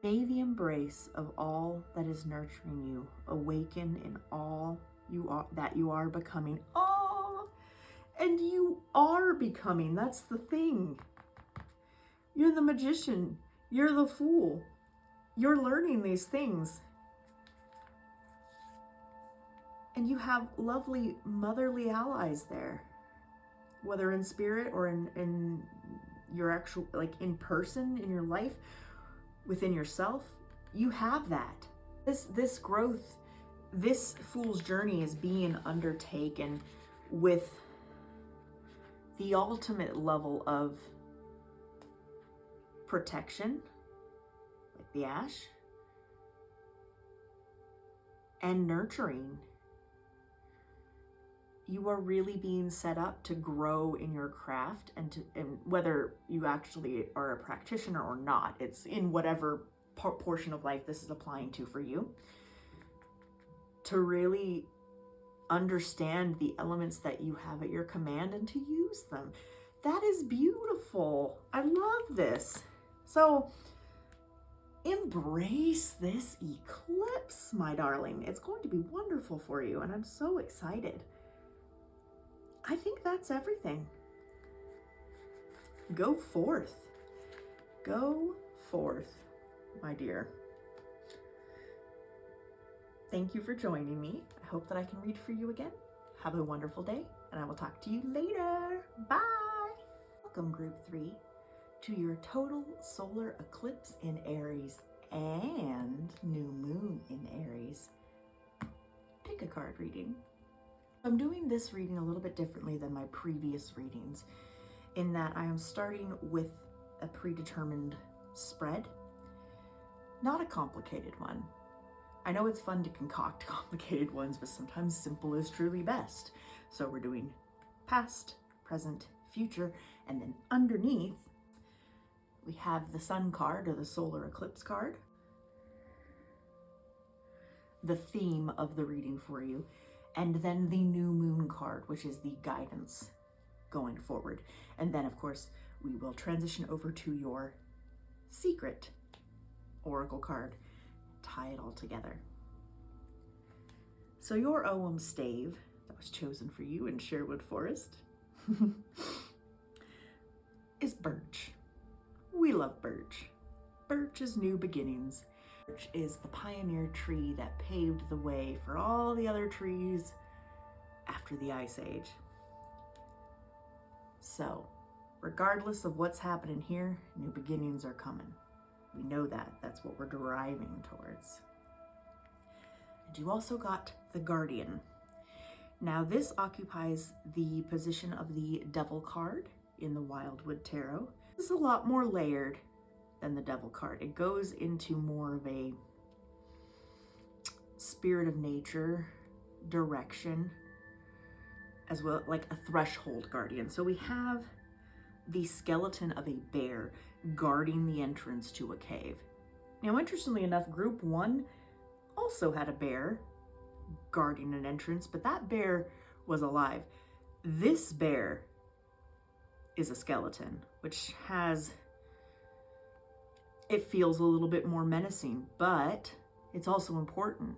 May the embrace of all that is nurturing you awaken in all that you are becoming. Oh, and you are becoming. That's the thing. You're the magician. You're the fool. You're learning these things. And you have lovely motherly allies there, whether in spirit or in your actual, like in person, in your life, within yourself. You have that. This growth, this fool's journey is being undertaken with the ultimate level of protection, like the ash, and nurturing. You are really being set up to grow in your craft, and whether you actually are a practitioner or not, it's in whatever portion of life this is applying to for you, to really understand the elements that you have at your command and to use them. That is beautiful. I love this. So embrace this eclipse, my darling. It's going to be wonderful for you, and I'm so excited. I think that's everything. Go forth. Go forth, my dear. Thank you for joining me. I hope that I can read for you again. Have a wonderful day, and I will talk to you later. Bye. Welcome, Group 3, to your total solar eclipse in Aries and new moon in Aries. Pick a card reading. I'm doing this reading a little bit differently than my previous readings in that I am starting with a predetermined spread, not a complicated one. I know it's fun to concoct complicated ones, but sometimes simple is truly best. So we're doing past, present, future, and then underneath we have the sun card or the solar eclipse card, the theme of the reading for you, and then the new moon card, which is the guidance going forward. And then of course we will transition over to your secret oracle card, tie it all together. So your Ogham stave that was chosen for you in Sherwood Forest is birch. We love birch. Birch is new beginnings. Birch is the pioneer tree that paved the way for all the other trees after the Ice Age. So, regardless of what's happening here, new beginnings are coming. We know that. That's what we're driving towards. And you also got the Guardian. Now this occupies the position of the Devil card in the Wildwood Tarot. This is a lot more layered than the Devil card. It goes into more of a spirit of nature direction, as well, like a threshold guardian. So we have the skeleton of a bear guarding the entrance to a cave. Now, interestingly enough, Group 1 also had a bear guarding an entrance, but that bear was alive. This bear is a skeleton, which it feels a little bit more menacing, but it's also important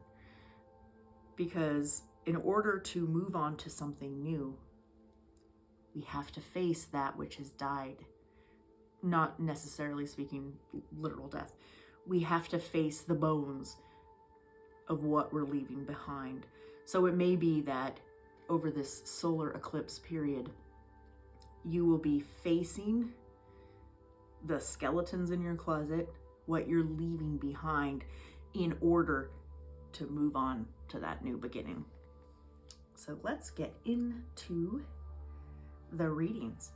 because in order to move on to something new, we have to face that which has died. Not necessarily speaking literal death. We have to face the bones of what we're leaving behind. So it may be that over this solar eclipse period, you will be facing the skeletons in your closet, what you're leaving behind in order to move on to that new beginning. So let's get into the readings.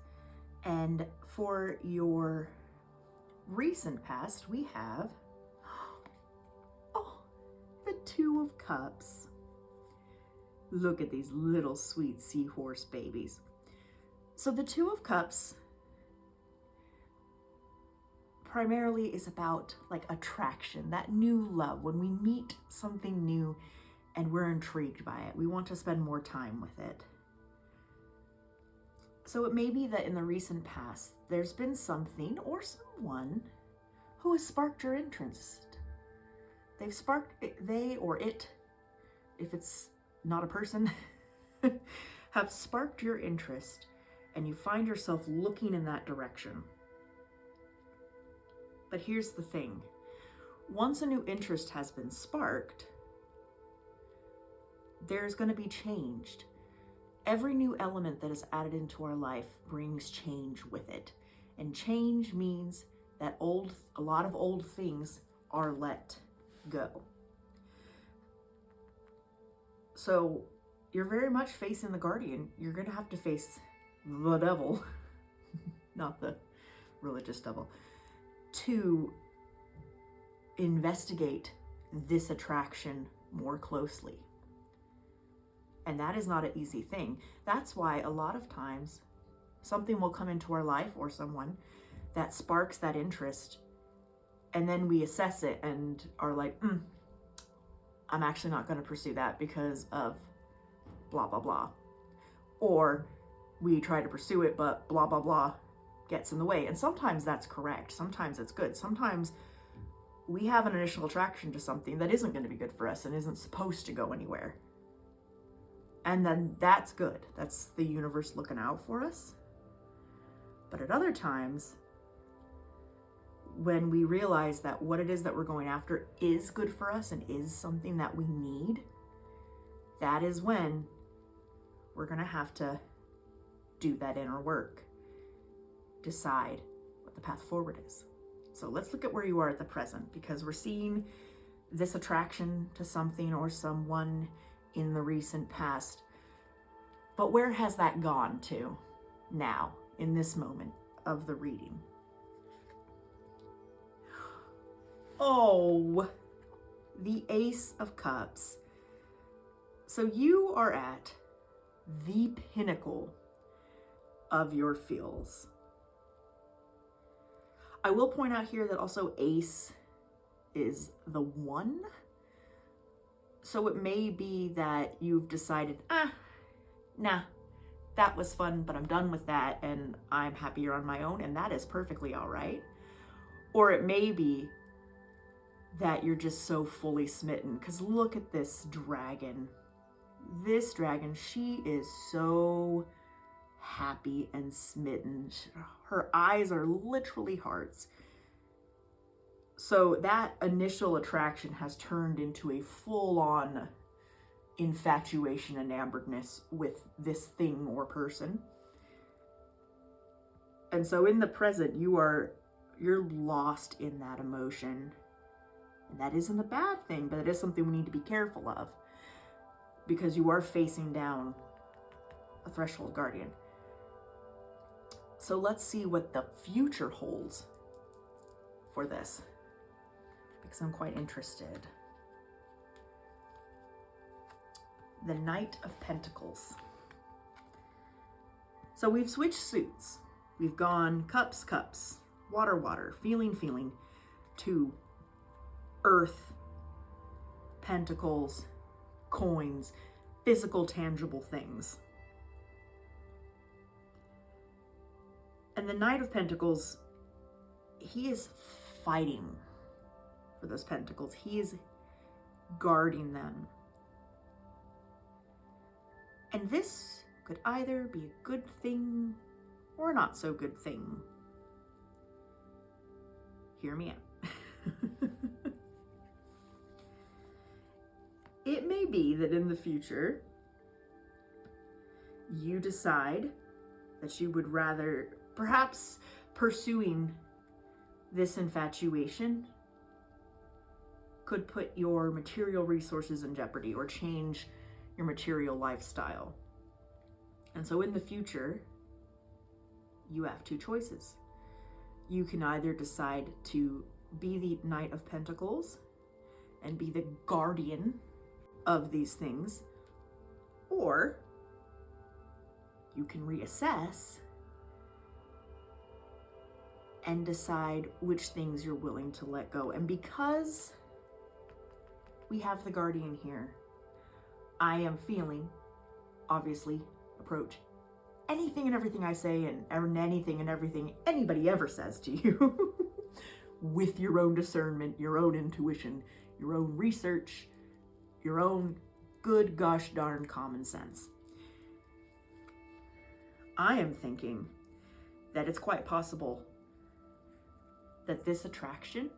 And for your recent past, we have the Two of Cups. Look at these little sweet seahorse babies. So the Two of Cups primarily is about like attraction, that new love. When we meet something new and we're intrigued by it, we want to spend more time with it. So it may be that in the recent past, there's been something or someone who has sparked your interest. They've sparked they or it, if it's not a person, have sparked your interest, and you find yourself looking in that direction. But here's the thing. Once a new interest has been sparked, there's going to be changed. Every new element that is added into our life brings change with it. And change means that a lot of old things are let go. So you're very much facing the Guardian. You're going to have to face the devil, not the religious devil, to investigate this attraction more closely. And that is not an easy thing. That's why a lot of times something will come into our life or someone that sparks that interest, and then we assess it and are like, I'm actually not going to pursue that because of blah, blah, blah. Or we try to pursue it, but blah, blah, blah gets in the way. And sometimes that's correct. Sometimes it's good. Sometimes we have an initial attraction to something that isn't going to be good for us and isn't supposed to go anywhere. And then that's good. That's the universe looking out for us. But at other times, when we realize that what it is that we're going after is good for us and is something that we need, that is when we're going to have to do that inner work. decide what the path forward is. So let's look at where you are at the present, because we're seeing this attraction to something or someone in the recent past. But where has that gone to now, in this moment of the reading? Oh, the Ace of Cups. So you are at the pinnacle of your feels. I will point out here that also Ace is the 1. So it may be that you've decided, nah, that was fun, but I'm done with that and I'm happier on my own, and that is perfectly all right. Or it may be that you're just so fully smitten, because look at this dragon. This dragon, she is so happy and smitten. Her eyes are literally hearts. So that initial attraction has turned into a full-on infatuation, enamoredness with this thing or person. And so in the present, you're lost in that emotion. And that isn't a bad thing, but it is something we need to be careful of, because you are facing down a threshold guardian. So let's see what the future holds for this, because I'm quite interested. The Knight of Pentacles. So we've switched suits. We've gone cups, cups, water, water, feeling, feeling, to earth, pentacles, coins, physical, tangible things. And the Knight of Pentacles, he is fighting for those pentacles. He is guarding them. And this could either be a good thing or a not so good thing. Hear me out. It may be that in the future, you decide that you would rather, perhaps pursuing this infatuation could put your material resources in jeopardy or change your material lifestyle. And so in the future, you have two choices. You can either decide to be the Knight of Pentacles and be the guardian of these things, or you can reassess and decide which things you're willing to let go. And because we have the guardian here, I am feeling, obviously, approach anything and everything I say and anything and everything anybody ever says to you with your own discernment, your own intuition, your own research, your own good gosh darn common sense. I am thinking that it's quite possible that this attraction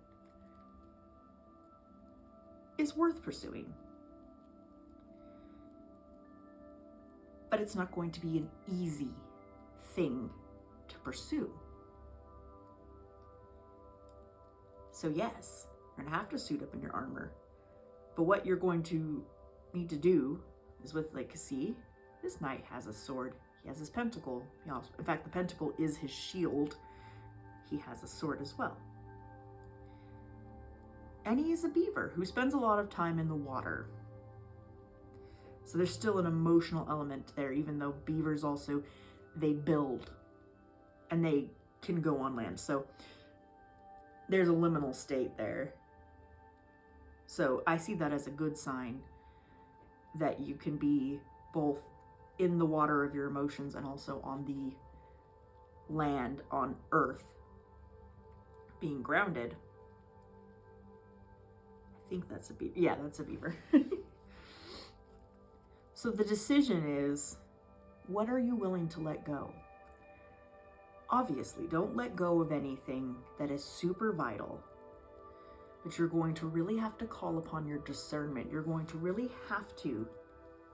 is worth pursuing. But it's not going to be an easy thing to pursue. So yes, you're gonna have to suit up in your armor. But what you're going to need to do is with, like, see, this knight has a sword. He has his pentacle. In fact, the pentacle is his shield. He has a sword as well. And he is a beaver who spends a lot of time in the water. So there's still an emotional element there, even though beavers also, they build and they can go on land. So there's a liminal state there. So I see that as a good sign that you can be both in the water of your emotions and also on the land, on earth, being grounded. I think that's a beaver. Yeah, that's a beaver. So the decision is, what are you willing to let go? Obviously, don't let go of anything that is super vital, but you're going to really have to call upon your discernment. You're going to really have to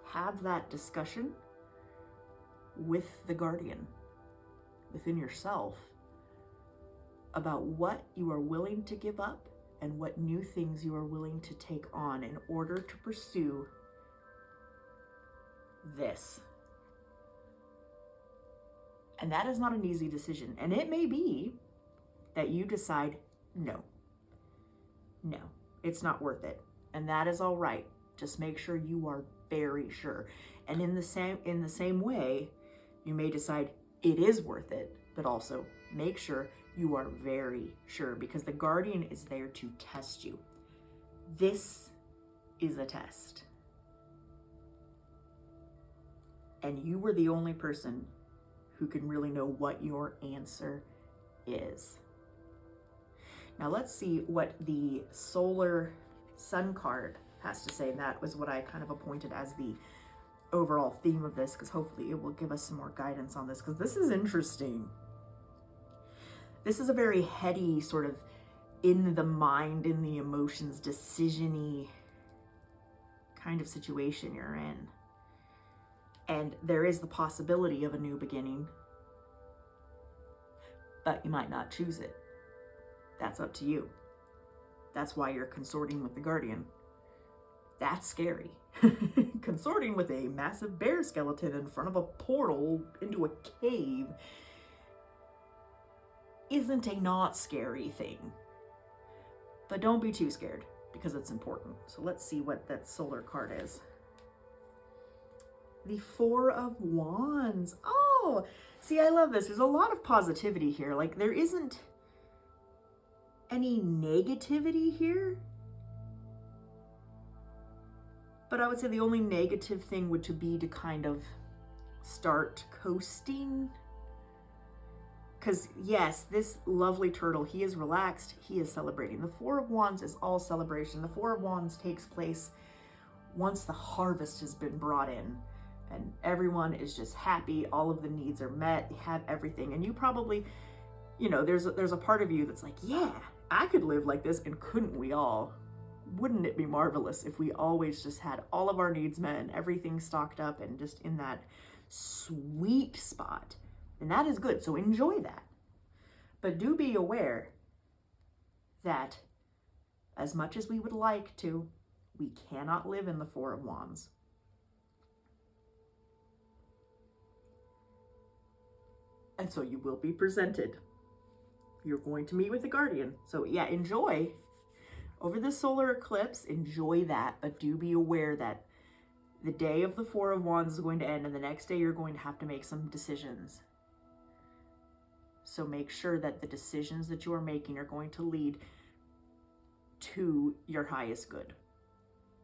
have that discussion with the guardian within yourself about what you are willing to give up and what new things you are willing to take on in order to pursue this. And that is not an easy decision. And it may be that you decide, no, it's not worth it. And that is all right. Just make sure you are very sure. And in the same way, you may decide it is worth it, but also make sure you are very sure, because the guardian is there to test you. This is a test. And you were the only person who can really know what your answer is. Now let's see what the solar sun card has to say. And that was what I kind of appointed as the overall theme of this, because hopefully it will give us some more guidance on this, because this is interesting. This is a very heady, sort of in the mind, in the emotions, decision-y kind of situation you're in. And there is the possibility of a new beginning, but you might not choose it. That's up to you. That's why you're consorting with the guardian. That's scary. Consorting with a massive bear skeleton in front of a portal into a cave isn't a not scary thing. But don't be too scared, because it's important. So let's see what that solar card is. The Four of Wands. Oh, see, I love this. There's a lot of positivity here. Like, there isn't any negativity here. But I would say the only negative thing would be to kind of start coasting. Because yes, this lovely turtle, he is relaxed, he is celebrating. The Four of Wands is all celebration. The Four of Wands takes place once the harvest has been brought in and everyone is just happy, all of the needs are met, they have everything. And you probably, you know, there's a part of you that's like, yeah, I could live like this, and couldn't we all? Wouldn't it be marvelous if we always just had all of our needs met and everything stocked up and just in that sweet spot? And that is good, so enjoy that. But do be aware that as much as we would like to, we cannot live in the Four of Wands. And so you will be presented. You're going to meet with the guardian. So yeah, enjoy. Over the solar eclipse, enjoy that, but do be aware that the day of the Four of Wands is going to end, and the next day you're going to have to make some decisions. So make sure that the decisions that you are making are going to lead to your highest good.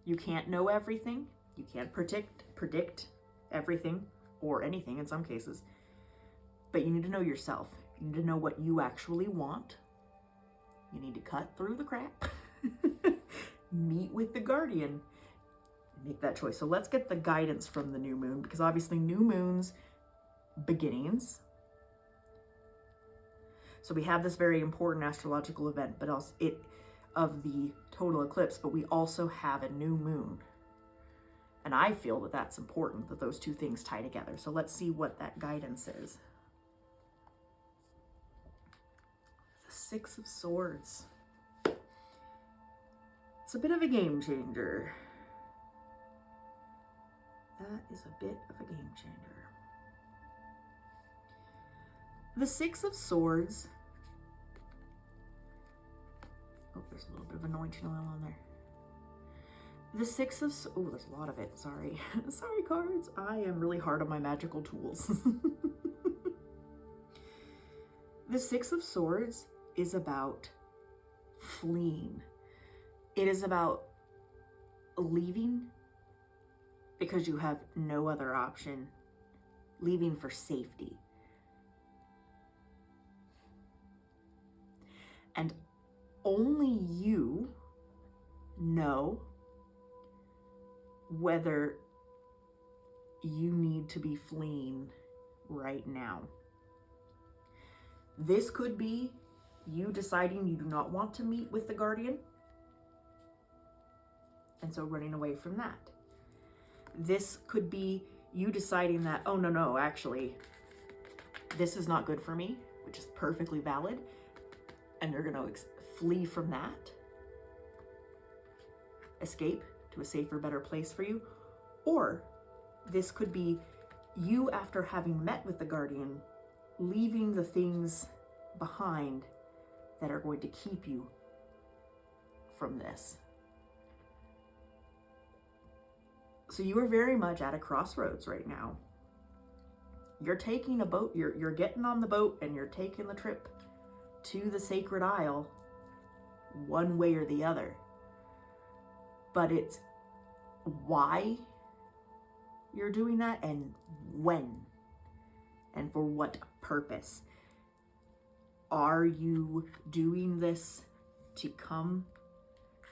You can't know everything. You can't predict everything, or anything in some cases. But you need to know yourself. You need to know what you actually want. You need to cut through the crap. Meet with the guardian. Make that choice. So let's get the guidance from the new moon, because obviously new moons, beginnings. So we have this very important astrological event, but also of the total eclipse, but we also have a new moon. And I feel that that's important, that those two things tie together. So let's see what that guidance is. The Six of Swords. It's a bit of a game changer. That is a bit of a game changer. The Six of Swords. Oh, there's a little bit of anointing oil on there. The Six of... Oh, there's a lot of it. Sorry. Sorry, cards. I am really hard on my magical tools. The Six of Swords is about fleeing. It is about leaving because you have no other option. Leaving for safety. And only you know whether you need to be fleeing right now. This could be you deciding you do not want to meet with the guardian, and so running away from that. This could be you deciding that, oh, no, actually, this is not good for me, which is perfectly valid, and you're going to flee from that, escape to a safer, better place for you. Or this could be you, after having met with the guardian, leaving the things behind that are going to keep you from this. So you are very much at a crossroads right now. You're taking a boat, you're getting on the boat and you're taking the trip to the Sacred Isle one way or the other. But it's why you're doing that and when and for what purpose. Are you doing this to come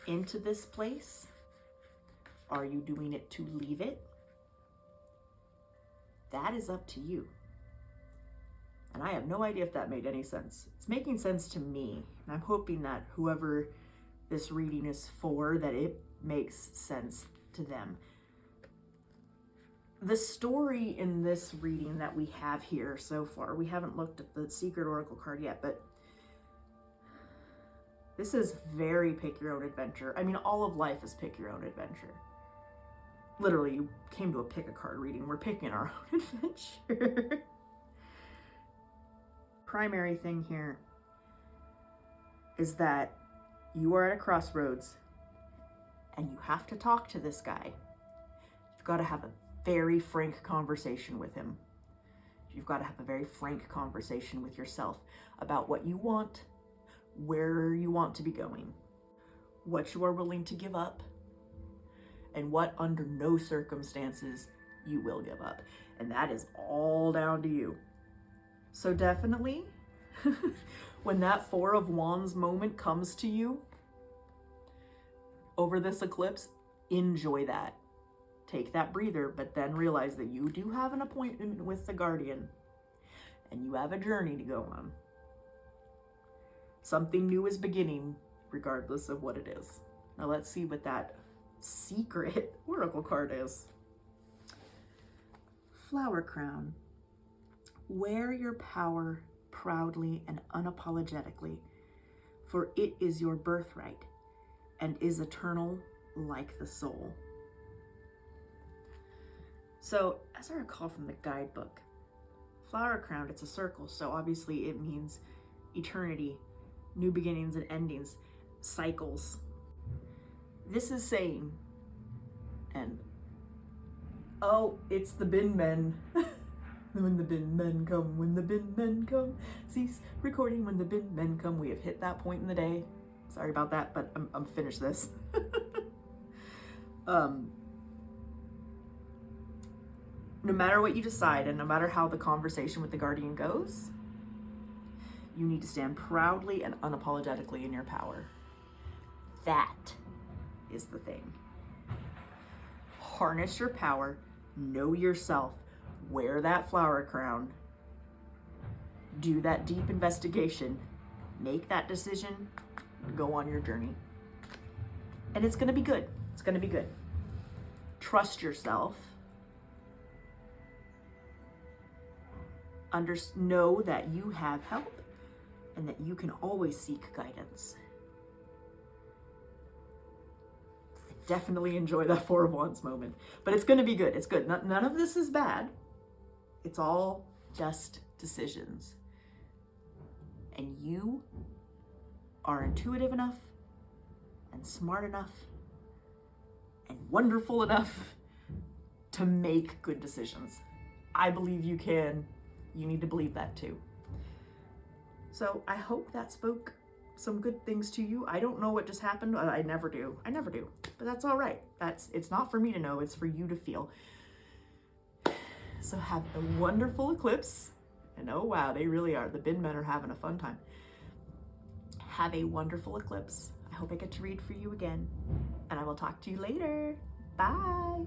into this place? Are you doing it to leave it? That is up to you. And I have no idea if that made any sense. It's making sense to me. And I'm hoping that whoever this reading is for, that it makes sense to them. The story in this reading that we have here so far, we haven't looked at the Secret Oracle card yet, but this is very pick your own adventure. I mean, all of life is pick your own adventure. Literally, you came to a pick a card reading. We're picking our own adventure. Primary thing here is that you are at a crossroads and you have to talk to this guy. You've got to have a very frank conversation with him. You've got to have a very frank conversation with yourself about what you want, where you want to be going, what you are willing to give up, and what under no circumstances you will give up. And that is all down to you. So definitely, when that Four of Wands moment comes to you over this eclipse, enjoy that. Take that breather, but then realize that you do have an appointment with the guardian and you have a journey to go on. Something new is beginning, regardless of what it is. Now let's see what that secret oracle card is. Flower Crown. Wear your power proudly and unapologetically, for it is your birthright and is eternal like the soul. So, as I recall from the guidebook, Flower Crown, it's a circle, so obviously it means eternity, new beginnings and endings, cycles. This is saying, and oh, it's the bin men. When the bin men come, when the bin men come, cease recording when the bin men come. We have hit that point in the day. Sorry about that, but I'm finished this. No matter what you decide and no matter how the conversation with the guardian goes, you need to stand proudly and unapologetically in your power. That is the thing. Harness your power, know yourself, wear that flower crown, do that deep investigation, make that decision, go on your journey. And it's gonna be good. It's gonna be good. Trust yourself. Know that you have help and that you can always seek guidance. Definitely enjoy that Four of Wands moment, but it's going to be good. It's good. None of this is bad. It's all just decisions. And you are intuitive enough and smart enough and wonderful enough to make good decisions. I believe you can. You need to believe that too. So I hope that spoke some good things to you. I don't know what just happened. I never do. But that's all right. It's not for me to know. It's for you to feel. So have a wonderful eclipse. And oh wow, they really are. The bin men are having a fun time. Have a wonderful eclipse. I hope I get to read for you again. And I will talk to you later. Bye.